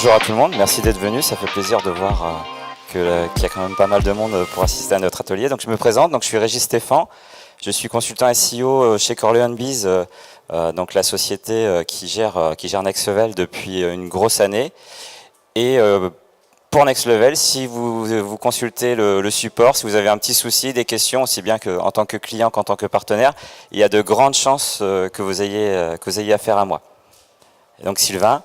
bonjour à tout le monde, merci d'être venu, ça fait plaisir de voir qu'il y a quand même pas mal de monde pour assister à notre atelier. Donc je me présente, donc je suis Régis Stéphan, je suis consultant SEO chez Corleone-Biz, donc la société qui gère Next Level depuis une grosse année. Et pour Next Level, si vous consultez le support, si vous avez un petit souci, des questions, aussi bien en tant que client qu'en tant que partenaire, il y a de grandes chances que vous ayez affaire à moi. Et donc Sylvain.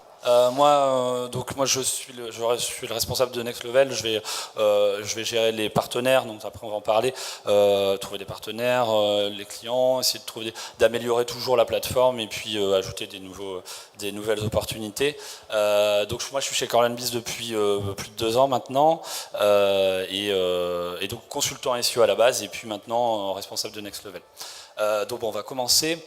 Moi je suis le responsable de Next Level. Je vais gérer les partenaires, donc après on va en parler, trouver des partenaires, les clients, essayer d'améliorer toujours la plateforme et puis ajouter des nouvelles opportunités. Donc moi je suis chez Corleone-Biz depuis plus de 2 ans maintenant, et donc consultant SEO à la base et puis maintenant responsable de Next Level. Donc bon, on va commencer.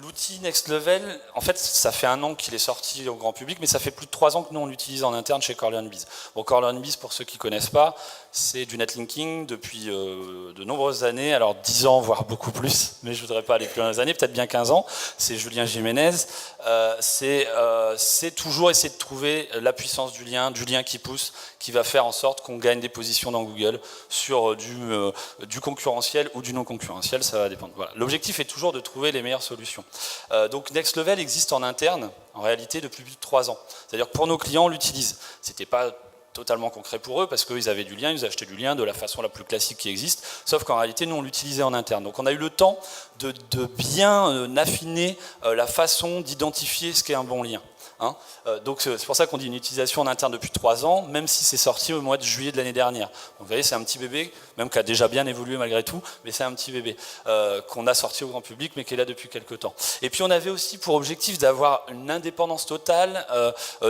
L'outil Next Level, en fait, ça fait 1 an qu'il est sorti au grand public, mais ça fait plus de 3 ans que nous on l'utilise en interne chez Corleone-Biz. Bon, Corleone-Biz, pour ceux qui ne connaissent pas, c'est du netlinking depuis de nombreuses années, alors 10 ans, voire beaucoup plus, mais je ne voudrais pas aller plus loin dans les années, peut-être bien 15 ans. C'est Julien Jiménez. C'est toujours essayer de trouver la puissance du lien qui pousse, qui va faire en sorte qu'on gagne des positions dans Google sur du concurrentiel ou du non concurrentiel, ça va dépendre. Voilà. L'objectif est toujours de trouver les meilleures solutions. Donc Next Level existe en interne, en réalité, depuis plus de 3 ans. C'est-à-dire que pour nos clients, on l'utilise. C'était pas totalement concret pour eux, parce qu'ils avaient du lien, ils achetaient du lien de la façon la plus classique qui existe, sauf qu'en réalité, nous, on l'utilisait en interne. Donc on a eu le temps de bien affiner la façon d'identifier ce qu'est un bon lien. Hein, donc c'est pour ça qu'on dit une utilisation en interne depuis 3 ans, même si c'est sorti au mois de juillet de l'année dernière. Donc vous voyez, c'est un petit bébé, même qui a déjà bien évolué malgré tout, mais c'est un petit bébé qu'on a sorti au grand public, mais qui est là depuis quelques temps. Et puis on avait aussi pour objectif d'avoir une indépendance totale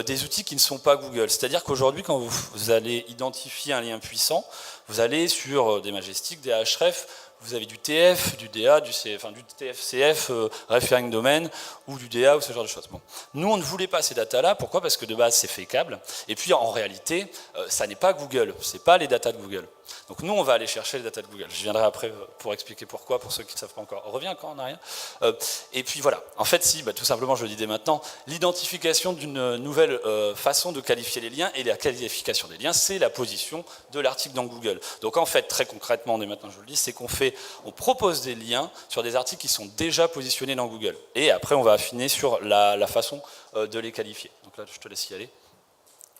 des outils qui ne sont pas Google. C'est-à-dire qu'aujourd'hui, quand vous allez identifier un lien puissant, vous allez sur des Majestic, des Ahrefs, vous avez du TF, du DA, du TF-CF, referring domain, ou du DA, ou ce genre de choses. Bon. Nous, on ne voulait pas ces datas-là. Pourquoi? Parce que de base, c'est fakeable. Et puis, en réalité, ça n'est pas Google. Ce n'est pas les datas de Google. Donc nous, on va aller chercher les datas de Google. Je viendrai après pour expliquer pourquoi, pour ceux qui ne savent pas encore. On revient encore en arrière. Et puis voilà. En fait, tout simplement, je le dis dès maintenant, l'identification d'une nouvelle façon de qualifier les liens, et la qualification des liens, c'est la position de l'article dans Google. Donc en fait, très concrètement, dès maintenant, je vous le dis, c'est on propose des liens sur des articles qui sont déjà positionnés dans Google. Et après, on va affiner sur la façon de les qualifier. Donc là, je te laisse y aller.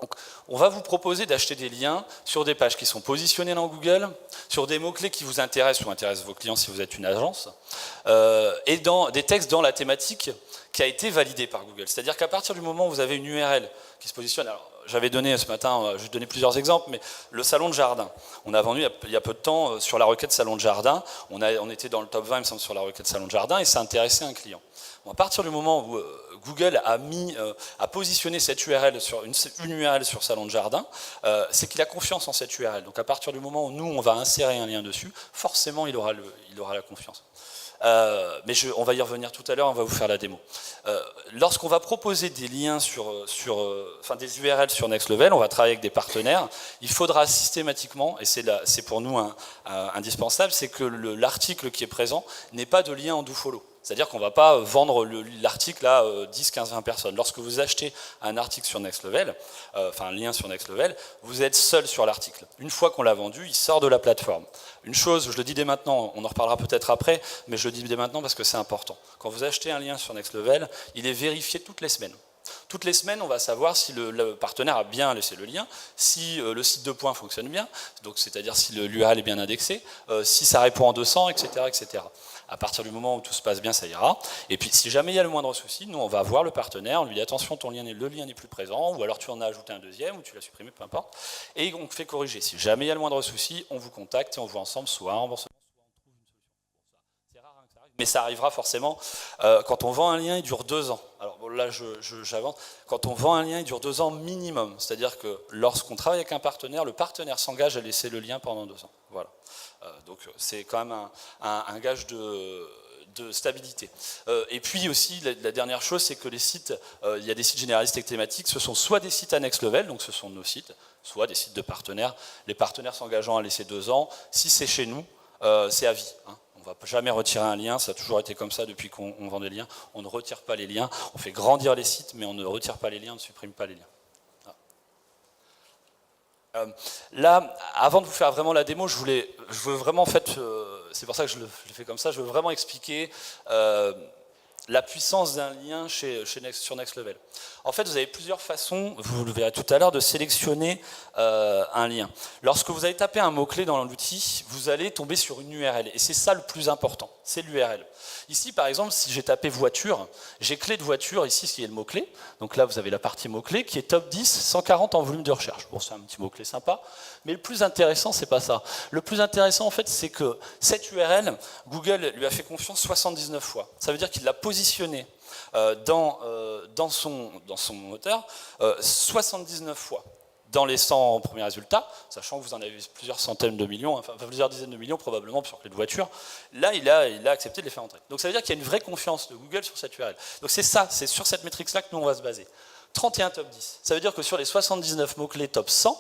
Donc, on va vous proposer d'acheter des liens sur des pages qui sont positionnées dans Google, sur des mots-clés qui vous intéressent ou intéressent vos clients si vous êtes une agence, et dans des textes dans la thématique qui a été validée par Google. C'est-à-dire qu'à partir du moment où vous avez une URL qui se positionne, alors j'avais donné ce matin, je vais donner plusieurs exemples, mais le salon de jardin. On a vendu il y a peu de temps sur la requête salon de jardin, on était dans le top 20 il me semble, sur la requête salon de jardin, et ça intéressait un client. Bon, à partir du moment où Google a positionné cette URL sur une URL sur salon de jardin, c'est qu'il a confiance en cette URL. Donc à partir du moment où nous on va insérer un lien dessus, forcément il aura la confiance. Mais on va y revenir tout à l'heure, on va vous faire la démo. Lorsqu'on va proposer des liens des URL sur Next Level, on va travailler avec des partenaires, il faudra systématiquement, et c'est pour nous indispensable, c'est que l'article qui est présent n'ait pas de lien en dofollow. C'est-à-dire qu'on ne va pas vendre l'article à 10, 15, 20 personnes. Lorsque vous achetez un article sur Next Level, un lien sur Next Level, vous êtes seul sur l'article. Une fois qu'on l'a vendu, il sort de la plateforme. Une chose, je le dis dès maintenant, on en reparlera peut-être après, mais je le dis dès maintenant parce que c'est important. Quand vous achetez un lien sur Next Level, il est vérifié toutes les semaines. Toutes les semaines, on va savoir si le partenaire a bien laissé le lien, si le site de points fonctionne bien, donc c'est-à-dire si l'URL est bien indexé, si ça répond en 200, etc., etc. À partir du moment où tout se passe bien, ça ira. Et puis, si jamais il y a le moindre souci, nous, on va voir le partenaire, on lui dit attention, le lien n'est plus présent, ou alors tu en as ajouté un deuxième, ou tu l'as supprimé, peu importe. Et on fait corriger. Si jamais il y a le moindre souci, on vous contacte et on voit ensemble soit un remboursement, soit on trouve une solution pour ça. C'est rare que ça arrive, mais ça arrivera forcément. Quand on vend un lien, il dure 2 ans. Alors bon, là, j'avance. Quand on vend un lien, il dure 2 ans minimum. C'est-à-dire que lorsqu'on travaille avec un partenaire, le partenaire s'engage à laisser le lien pendant 2 ans. Voilà. Donc c'est quand même un gage de stabilité. Et puis aussi, la dernière chose, c'est que les sites, il y a des sites généralistes et thématiques, ce sont soit des sites à Next Level, donc ce sont nos sites, soit des sites de partenaires, les partenaires s'engageant à laisser 2 ans. Si c'est chez nous, c'est à vie. Hein. On ne va jamais retirer un lien, ça a toujours été comme ça depuis qu'on vend des liens. On ne retire pas les liens, on fait grandir les sites, mais on ne retire pas les liens, on ne supprime pas les liens. Là, avant de vous faire vraiment la démo, je veux vraiment, en fait, c'est pour ça que je le fais comme ça, je veux vraiment expliquer la puissance d'un lien sur Next Level. En fait, vous avez plusieurs façons, vous le verrez tout à l'heure, de sélectionner un lien. Lorsque vous allez taper un mot-clé dans l'outil, vous allez tomber sur une URL. Et c'est ça le plus important, c'est l'URL. Ici, par exemple, si j'ai tapé voiture, j'ai clé de voiture, ici, ce qui est le mot-clé. Donc là, vous avez la partie mot-clé qui est top 10, 140 en volume de recherche. Bon, c'est un petit mot-clé sympa. Mais le plus intéressant, c'est pas ça. Le plus intéressant, en fait, c'est que cette URL, Google lui a fait confiance 79 fois. Ça veut dire qu'il l'a positionnée dans son moteur 79 fois dans les 100 premiers résultats, sachant que vous en avez plusieurs centaines de millions, enfin plusieurs dizaines de millions probablement sur clé de voiture. Là, il a accepté de les faire entrer. Donc ça veut dire qu'il y a une vraie confiance de Google sur cette URL. Donc c'est ça, c'est sur cette métrique-là que nous on va se baser. 31 top 10. Ça veut dire que sur les 79 mots-clés top 100,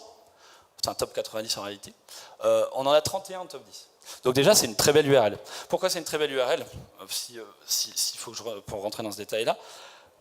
c'est un top 90 en réalité, on en a 31 top 10. Donc déjà, c'est une très belle URL. Pourquoi c'est une très belle URL? S'il faut que pour rentrer dans ce détail-là,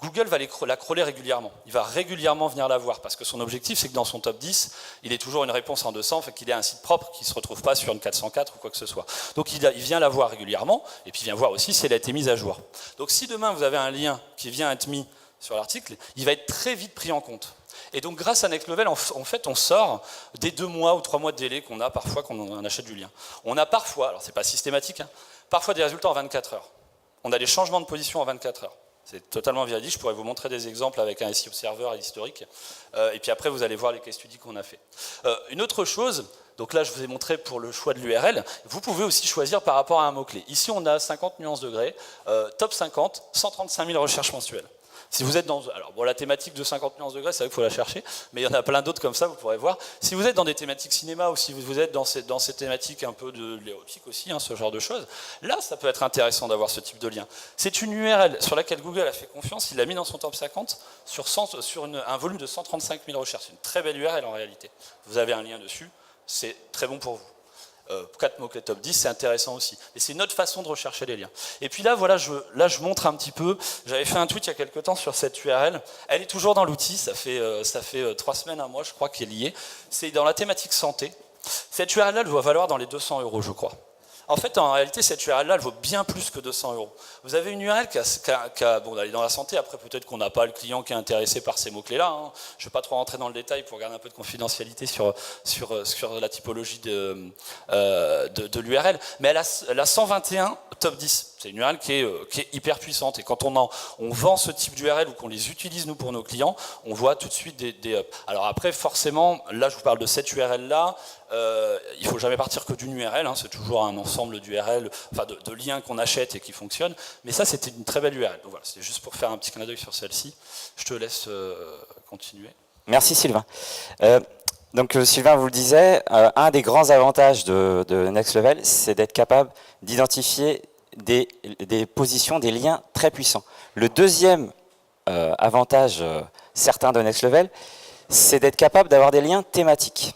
Google va la crawler régulièrement. Il va régulièrement venir la voir, parce que son objectif, c'est que dans son top 10, il ait toujours une réponse en 200, fait qu'il ait un site propre qui ne se retrouve pas sur une 404 ou quoi que ce soit. Donc il vient la voir régulièrement, et puis il vient voir aussi si elle a été mise à jour. Donc si demain, vous avez un lien qui vient être mis sur l'article, il va être très vite pris en compte. Et donc grâce à Next Level, en fait, on sort des 2 mois ou 3 mois de délai qu'on a parfois quand on achète du lien. On a parfois, alors c'est pas systématique, hein, parfois des résultats en 24 heures. On a des changements de position en 24 heures. C'est totalement véridique, je pourrais vous montrer des exemples avec un SEO serveur historique, et puis après vous allez voir les case studies qu'on a fait. Une autre chose, donc là je vous ai montré pour le choix de l'URL, vous pouvez aussi choisir par rapport à un mot-clé. Ici on a 50 nuances degrés, top 50, 135 000 recherches mensuelles. Si vous êtes dans... Alors bon, la thématique de 50 nuances degrés, c'est vrai qu'il faut la chercher, mais il y en a plein d'autres comme ça, vous pourrez voir. Si vous êtes dans des thématiques cinéma, ou si vous êtes dans ces thématiques un peu de l'érotique aussi, hein, ce genre de choses, là, ça peut être intéressant d'avoir ce type de lien. C'est une URL sur laquelle Google a fait confiance, il l'a mis dans son top 50 sur un volume de 135 000 recherches. C'est une très belle URL en réalité. Vous avez un lien dessus, c'est très bon pour vous. 4 mots-clés top 10, c'est intéressant aussi. Et c'est une autre façon de rechercher les liens. Et puis là, voilà, je montre un petit peu. J'avais fait un tweet il y a quelques temps sur cette URL. Elle est toujours dans l'outil, ça fait 3 semaines, un mois, je crois, qu'elle y est. C'est dans la thématique santé. Cette URL-là, elle doit valoir dans les 200 €, je crois. En fait, en réalité, cette URL-là, elle vaut bien plus que 200 €. Vous avez une URL bon, elle est dans la santé, après peut-être qu'on n'a pas le client qui est intéressé par ces mots-clés-là. Hein. Je ne vais pas trop rentrer dans le détail pour garder un peu de confidentialité sur la typologie de l'URL, mais elle a 121 top 10. C'est une URL qui est hyper puissante, et quand on vend ce type d'URL ou qu'on les utilise nous pour nos clients, on voit tout de suite des ups. Alors après, forcément, là je vous parle de cette URL-là, il ne faut jamais partir que d'une URL, hein, c'est toujours un ensemble d'URL, enfin de liens qu'on achète et qui fonctionnent, mais ça c'était une très belle URL. Donc voilà, c'est juste pour faire un petit clin d'œil sur celle-ci. Je te laisse continuer. Merci Sylvain. Donc Sylvain vous le disait, un des grands avantages de Next Level, c'est d'être capable d'identifier des positions, des liens très puissants. Le deuxième avantage certain de Next Level, c'est d'être capable d'avoir des liens thématiques.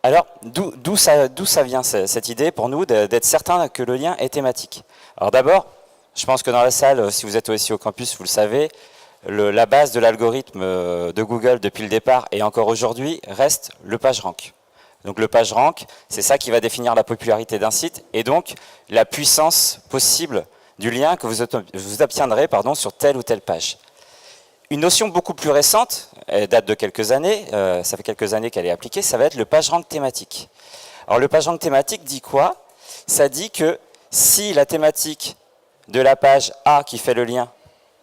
Alors, d'où ça vient cette idée pour nous d'être certain que le lien est thématique? Alors d'abord, je pense que dans la salle, si vous êtes aussi au campus, vous le savez, la base de l'algorithme de Google depuis le départ et encore aujourd'hui reste le PageRank. Donc le PageRank, c'est ça qui va définir la popularité d'un site et donc la puissance possible du lien que vous obtiendrez sur telle ou telle page. Une notion beaucoup plus récente, elle date de quelques années, ça fait quelques années qu'elle est appliquée, ça va être le PageRank thématique. Alors le PageRank thématique dit quoi? Ça dit que si la thématique de la page A qui fait le lien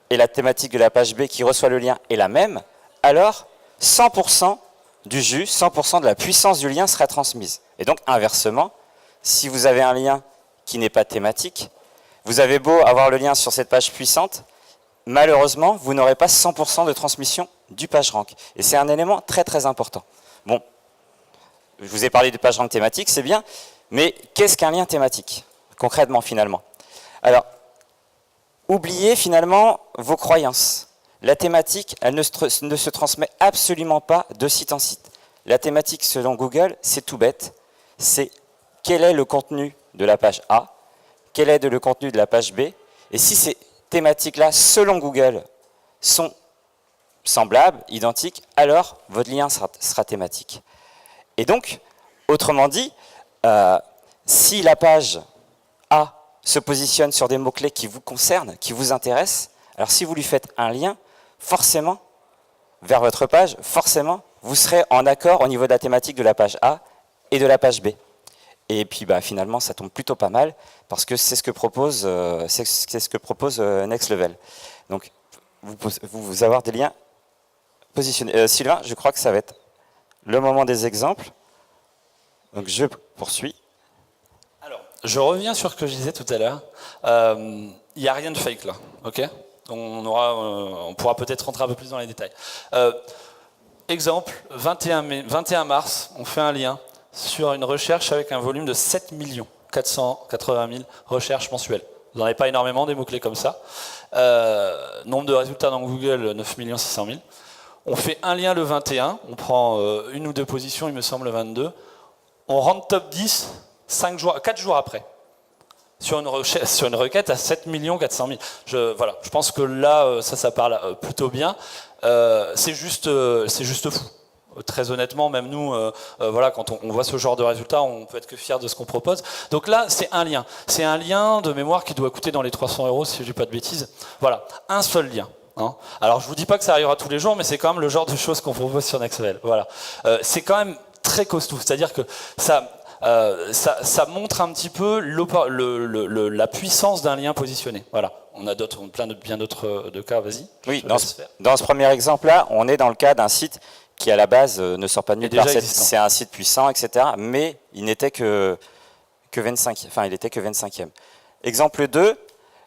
et la thématique de la page B qui reçoit le lien est la même, alors 100% du jus, 100% de la puissance du lien sera transmise. Et donc inversement, si vous avez un lien qui n'est pas thématique, vous avez beau avoir le lien sur cette page puissante, malheureusement, vous n'aurez pas 100% de transmission du PageRank. Et c'est un élément très très important. Bon, je vous ai parlé du PageRank thématique, c'est bien, mais qu'est-ce qu'un lien thématique, concrètement, finalement? Alors, oubliez finalement vos croyances. La thématique, elle ne se transmet absolument pas de site en site. La thématique, selon Google, c'est tout bête. C'est quel est le contenu de la page A, quel est le contenu de la page B. Et si ces thématiques-là, selon Google, sont semblables, identiques, alors votre lien sera thématique. Et donc, autrement dit, si la page A se positionne sur des mots-clés qui vous concernent, qui vous intéressent, alors si vous lui faites un lien, forcément, vers votre page, forcément, vous serez en accord au niveau de la thématique de la page A et de la page B. Et puis finalement, ça tombe plutôt pas mal, parce que c'est ce que propose, Next Level. Donc, vous avoir des liens positionnés. Sylvain, je crois que ça va être le moment des exemples. Donc, je poursuis. Alors, je reviens sur ce que je disais tout à l'heure. Il n'y a rien de fake là, ok ? On pourra peut-être rentrer un peu plus dans les détails. Exemple, 21 mars, on fait un lien sur une recherche avec un volume de 7 480 000 recherches mensuelles. Vous n'en avez pas énormément des mots-clés comme ça. Nombre de résultats dans Google, 9 600 000. On fait un lien le 21, on prend une ou deux positions, il me semble, le 22. On rentre top 10 4 jours après. Sur une requête à 7 400 000. Je pense que là, ça parle plutôt bien. C'est juste fou. Très honnêtement, même nous, quand on voit ce genre de résultats, on peut être que fier de ce qu'on propose. Donc là, c'est un lien. C'est un lien de mémoire qui doit coûter dans les 300 €, si je ne dis pas de bêtises. Voilà, un seul lien. Hein. Alors, je ne vous dis pas que ça arrivera tous les jours, mais c'est quand même le genre de choses qu'on propose sur Next Level. Voilà. C'est quand même très costaud. C'est-à-dire que ça montre un petit peu la puissance d'un lien positionné. Voilà. On a bien d'autres cas, vas-y. Oui, dans ce premier exemple-là, on est dans le cas d'un site qui, à la base, ne sort pas de nulle part. C'est un site puissant, etc. Mais il n'était que 25e. Enfin, il était que 25e. Exemple 2,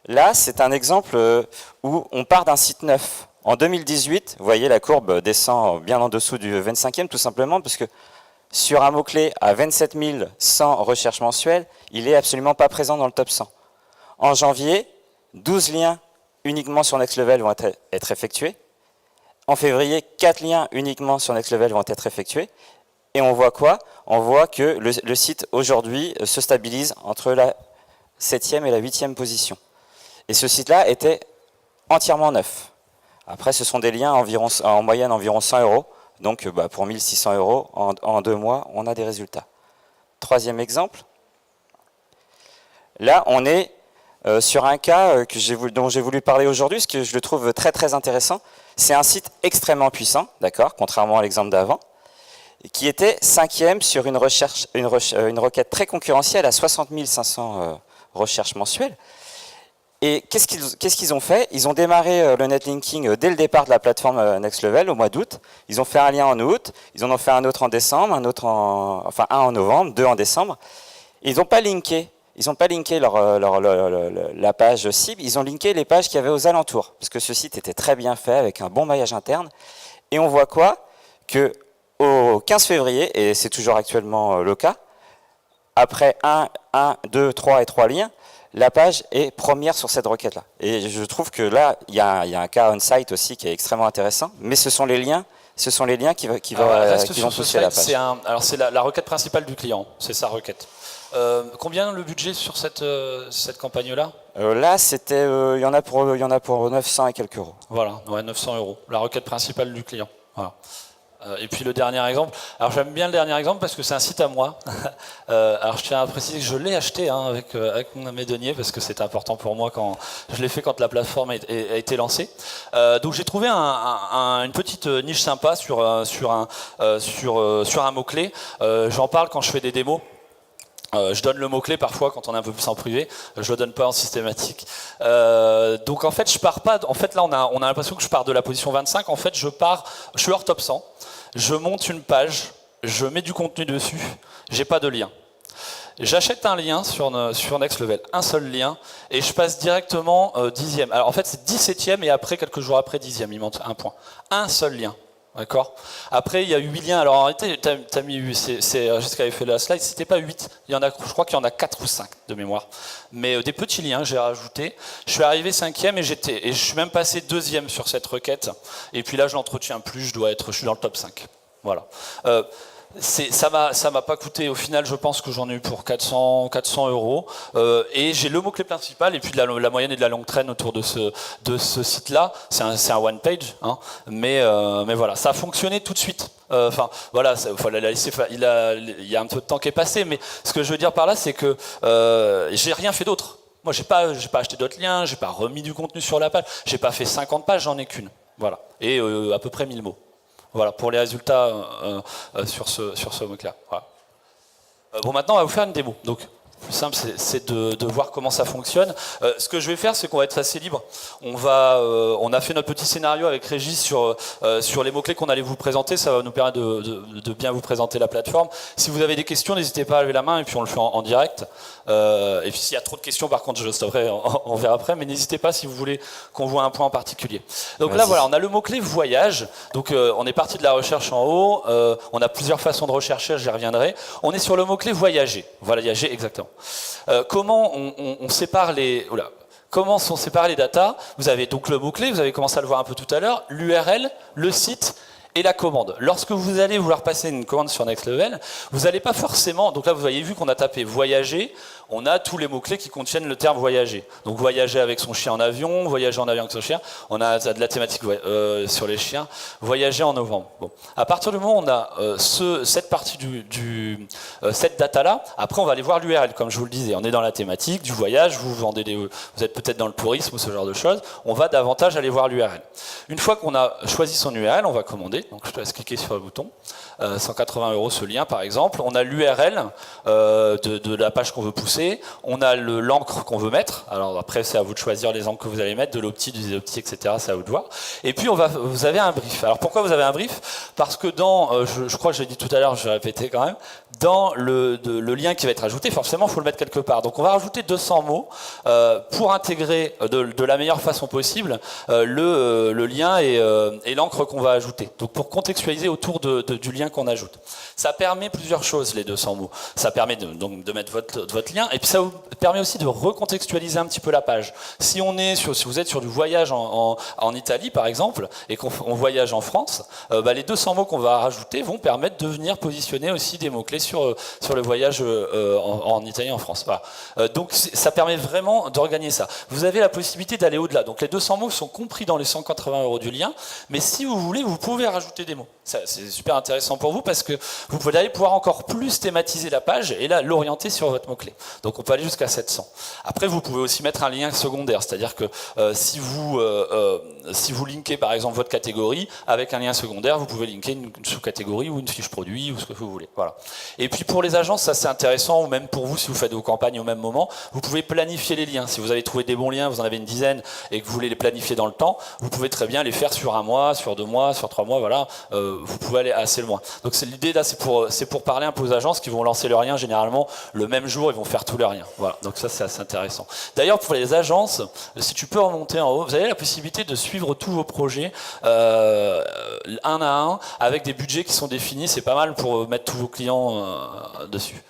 là, c'est un exemple où on part d'un site neuf. En 2018, vous voyez, la courbe descend bien en dessous du 25e, tout simplement, parce que sur un mot-clé à 27 100 recherches mensuelles, il n'est absolument pas présent dans le top 100. En janvier, 12 liens uniquement sur Next Level vont être effectués. En février, 4 liens uniquement sur Next Level vont être effectués. Et on voit quoi? On voit que le site aujourd'hui se stabilise entre la 7e et la 8e position. Et ce site-là était entièrement neuf. Après, ce sont des liens en moyenne environ 100 €. Donc pour 1 600 € en 2 mois, on a des résultats. Troisième exemple. Là, on est sur un cas dont j'ai voulu parler aujourd'hui, parce que je le trouve très très intéressant. C'est un site extrêmement puissant, d'accord, contrairement à l'exemple d'avant, qui était 5e sur une requête très concurrentielle à 60 500 recherches mensuelles. Et qu'est-ce qu'ils ont fait? Ils ont démarré le netlinking dès le départ de la plateforme Next Level au mois d'août. Ils ont fait un lien en août, ils en ont fait un autre en décembre, un en novembre, 2 en décembre. Ils n'ont pas linké. Ils n'ont pas linké la page cible, ils ont linké les pages qu'il y avait aux alentours, parce que ce site était très bien fait, avec un bon maillage interne. Et on voit quoi? Que au 15 février, et c'est toujours actuellement le cas, après 1, 2, 3 et 3 liens, la page est première sur cette requête-là. Et je trouve que là, il y a un cas on-site aussi qui est extrêmement intéressant, mais ce sont les liens qui vont pousser la page. Alors c'est la requête principale du client, c'est sa requête. Combien le budget sur cette campagne-là? Là, il y en a pour 900 et quelques euros. Voilà, ouais, 900 €. La requête principale du client. Voilà. Et puis le dernier exemple. Alors j'aime bien le dernier exemple parce que c'est un site à moi. Alors je tiens à préciser que je l'ai acheté avec mes deniers parce que c'est important pour moi quand je l'ai fait quand la plateforme a été lancée. Donc j'ai trouvé une petite niche sympa sur un mot-clé. J'en parle quand je fais des démos. Je donne le mot-clé parfois quand on est un peu plus en privé, je le donne pas en systématique. Donc en fait je pars pas. En fait là on a l'impression que je pars de la position 25. En fait je suis hors top 100. Je monte une page, je mets du contenu dessus, j'ai pas de lien. J'achète un lien sur Next Level, un seul lien, et je passe directement 10e. Alors en fait c'est 17e et après quelques jours après 10e, il manque un point. Un seul lien. D'accord. Après, il y a 8 liens. Alors en réalité, tu as mis 8. C'est Jessica avait fait la slide. C'était pas 8. Je crois qu'il y en a 4 ou 5 de mémoire. Mais des petits liens, j'ai rajouté. Je suis arrivé 5e et je suis même passé 2e sur cette requête. Et puis là, je l'entretiens plus. Je suis dans le top 5. Voilà. ça m'a pas coûté, au final je pense que j'en ai eu pour 400 euros, et j'ai le mot-clé principal et puis la moyenne et de la longue traîne autour de ce site-là. C'est un one page, hein, mais voilà, ça a fonctionné tout de suite. Enfin voilà, il y a un peu de temps qui est passé, mais ce que je veux dire par là, c'est que j'ai rien fait d'autre. Moi j'ai pas acheté d'autres liens, j'ai pas remis du contenu sur la page, j'ai pas fait 50 pages, j'en ai qu'une. Voilà, et à peu près 1000 mots. Voilà, pour les résultats sur ce mot-là. Voilà. Bon, maintenant, on va vous faire une démo. Donc, le plus simple, c'est de voir comment ça fonctionne. Ce que je vais faire, c'est qu'on va être assez libre. On a fait notre petit scénario avec Régis sur les mots-clés qu'on allait vous présenter. Ça va nous permettre de bien vous présenter la plateforme. Si vous avez des questions, n'hésitez pas à lever la main et puis on le fait en direct. Et puis s'il y a trop de questions, par contre, je stopperai, on verra après. Mais n'hésitez pas si vous voulez qu'on voit un point en particulier. Donc là, voilà, on a le mot-clé voyage. Donc on est parti de la recherche en haut. On a plusieurs façons de rechercher, j'y reviendrai. On est sur le mot-clé voyager. Voyager, exactement. Comment on sépare les... Oula. Comment sont séparés les datas? Vous avez donc le mot-clé, vous avez commencé à le voir un peu tout à l'heure, l'URL, le site et la commande. Lorsque vous allez vouloir passer une commande sur Next Level, vous n'allez pas forcément... Donc là, vous avez vu qu'on a tapé voyager, on a tous les mots-clés qui contiennent le terme voyager. Donc voyager avec son chien en avion, voyager en avion avec son chien, on a de la thématique sur les chiens, voyager en novembre. Bon. À partir du moment où on a cette partie cette data-là, après on va aller voir l'URL, comme je vous le disais. On est dans la thématique du voyage, vous êtes peut-être dans le tourisme ou ce genre de choses, on va davantage aller voir l'URL. Une fois qu'on a choisi son URL, on va commander, donc je te laisse cliquer sur le bouton, 180 € ce lien par exemple, on a l'URL de la page qu'on veut pousser, on a l'encre qu'on veut mettre, alors après c'est à vous de choisir les encres que vous allez mettre, de l'opti, du opti, etc. C'est à vous de voir. Et puis vous avez un brief. Alors pourquoi vous avez un brief? Parce que je crois que j'ai dit tout à l'heure, je vais répéter quand même, dans le lien qui va être ajouté, forcément il faut le mettre quelque part. Donc on va rajouter 200 mots pour intégrer de la meilleure façon possible le lien et l'encre qu'on va ajouter. Donc pour contextualiser autour du lien qu'on ajoute. Ça permet plusieurs choses, les 200 mots. Ça permet de mettre votre lien, et puis ça vous permet aussi de recontextualiser un petit peu la page. Si vous êtes sur du voyage en Italie par exemple, et qu'on voyage en France, les 200 mots qu'on va rajouter vont permettre de venir positionner aussi des mots-clés sur le voyage en Italie, en France. Voilà. Donc ça permet vraiment d'organiser ça. Vous avez la possibilité d'aller au-delà. Donc les 200 mots sont compris dans les 180 € du lien, mais si vous voulez, vous pouvez rajouter des mots. C'est super intéressant pour vous parce que vous pouvez aller pouvoir encore plus thématiser la page et là l'orienter sur votre mot-clé. Donc on peut aller jusqu'à 700. Après vous pouvez aussi mettre un lien secondaire, c'est-à-dire que si vous linkez par exemple votre catégorie avec un lien secondaire, vous pouvez linker une sous-catégorie ou une fiche produit ou ce que vous voulez. Voilà. Et puis pour les agences, ça c'est intéressant, ou même pour vous si vous faites vos campagnes au même moment, vous pouvez planifier les liens. Si vous avez trouvé des bons liens, vous en avez une dizaine et que vous voulez les planifier dans le temps, vous pouvez très bien les faire sur un mois, sur 2 mois, sur 3 mois, voilà. Vous pouvez aller assez loin. Donc l'idée là, c'est pour parler un peu aux agences qui vont lancer leurs liens généralement le même jour, ils vont faire tous leurs liens. Voilà. Donc ça c'est assez intéressant. D'ailleurs pour les agences, si tu peux remonter en haut, vous avez la possibilité de suivre tous vos projets un à un avec des budgets qui sont définis. C'est pas mal pour mettre tous vos clients dessus.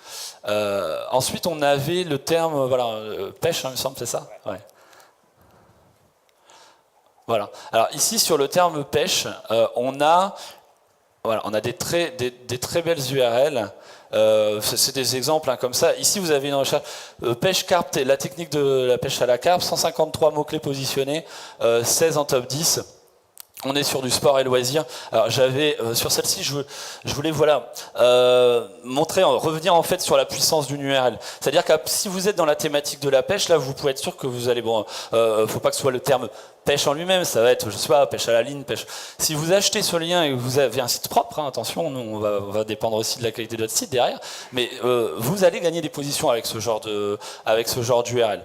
Ensuite on avait le terme pêche, hein, il me semble, c'est ça? Ouais. Voilà. Alors ici sur le terme pêche, on a des très belles URL. C'est des exemples comme ça. Ici vous avez une recherche pêche carpe, la technique de la pêche à la carpe, 153 mots-clés positionnés, 16 en top 10. On est sur du sport et loisirs. Alors j'avais sur celle-ci, je voulais revenir en fait sur la puissance d'une URL. C'est-à-dire que si vous êtes dans la thématique de la pêche, là vous pouvez être sûr que vous allez faut pas que ce soit le terme pêche en lui-même, ça va être, je sais pas, pêche à la ligne, pêche. Si vous achetez ce lien et que vous avez un site propre, hein, attention, nous, on va dépendre aussi de la qualité de votre site derrière, mais vous allez gagner des positions avec ce genre d'URL.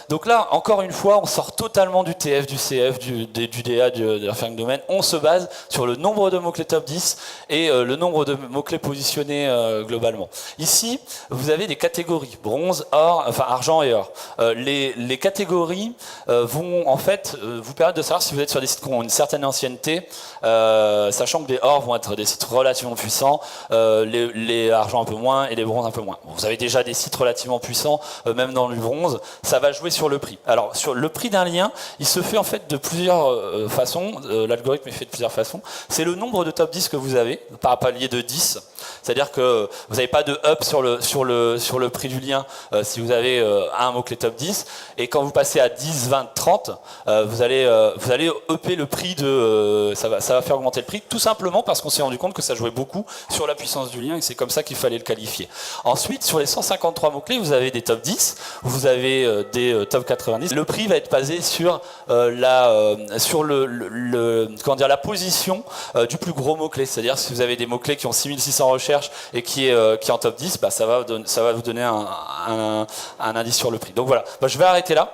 Donc là, encore une fois, on sort totalement du TF, du CF, du DA, de la référence domaine. On se base sur le nombre de mots-clés top 10 et le nombre de mots-clés positionnés globalement. Ici, vous avez des catégories, bronze, or, enfin argent et or. Les catégories vont en fait vous permettre de savoir si vous êtes sur des sites qui ont une certaine ancienneté, sachant que les or vont être des sites relativement puissants, les argent un peu moins et les bronzes un peu moins. Vous avez déjà des sites relativement puissants, même dans le bronze, ça va jouer sur le prix. Alors sur le prix d'un lien, il se fait en fait de plusieurs façons, l'algorithme est fait de plusieurs façons. C'est le nombre de top 10 que vous avez, par palier de 10, c'est-à-dire que vous n'avez pas de up sur le prix du lien si vous avez un mot-clé top 10, et quand vous passez à 10, 20, 30, vous allez upper le prix ça va faire augmenter le prix, tout simplement parce qu'on s'est rendu compte que ça jouait beaucoup sur la puissance du lien et c'est comme ça qu'il fallait le qualifier. Ensuite, sur les 153 mots-clés, vous avez des top 10, vous avez des top 90. Le prix va être basé sur la position du plus gros mot-clé, c'est-à-dire si vous avez des mots-clés qui ont 6600 recherches et qui est en top 10, ça va vous donner un indice sur le prix. Donc voilà, je vais arrêter là.